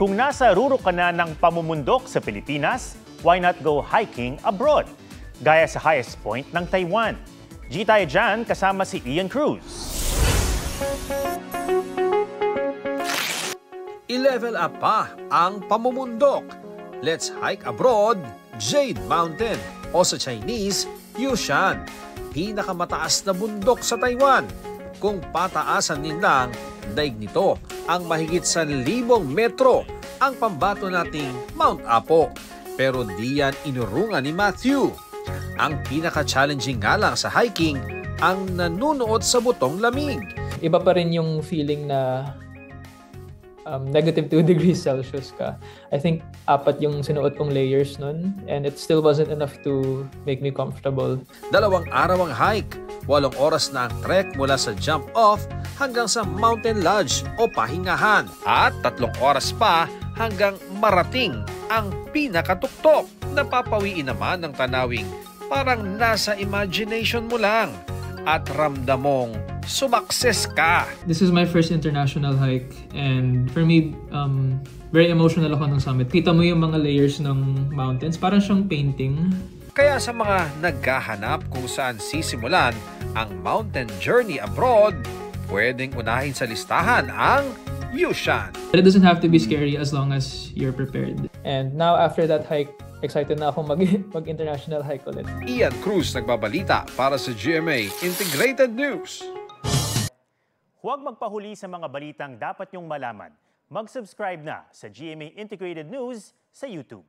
Kung nasa ruro ka na ng pamumundok sa Pilipinas, why not go hiking abroad? Gaya sa highest point ng Taiwan. G tayo dyan kasama si Ian Cruz. I-level up pa ang pamumundok. Let's hike abroad, Jade Mountain o sa Chinese, Yushan. Pinakamataas na bundok sa Taiwan. Kung pataasan din lang, daig nito ang mahigit 1,000 metro ang pambato nating Mount Apo. Pero di yan inurungan ni Matthew. Ang pinaka-challenging nga lang sa hiking ang nanunuot sa butong lamig. Iba pa rin yung feeling na negative 2 degrees Celsius ka. I think 4 yung sinuot kong layers nun and it still wasn't enough to make me comfortable. 2 araw ang hike, 8 oras na ang trek mula sa jump off hanggang sa mountain lodge o pahingahan. At 3 oras pa hanggang marating ang pinakatuktok. Napapawiin naman ng tanawing parang nasa imagination mo lang at ramdam mong sumakses ka. This is my first international hike and for me, very emotional ako ng summit. Kita mo yung mga layers ng mountains, parang siyang painting. Kaya sa mga naghahanap kung saan sisimulan ang mountain journey abroad, pwedeng unahin sa listahan ang Yushan. But it doesn't have to be scary as long as you're prepared. And now after that hike, excited na akong mag-international hike ulit. Ian Cruz nagbabalita para sa GMA Integrated News. Huwag magpahuli sa mga balitang dapat niyong malaman. Mag-subscribe na sa GMA Integrated News sa YouTube.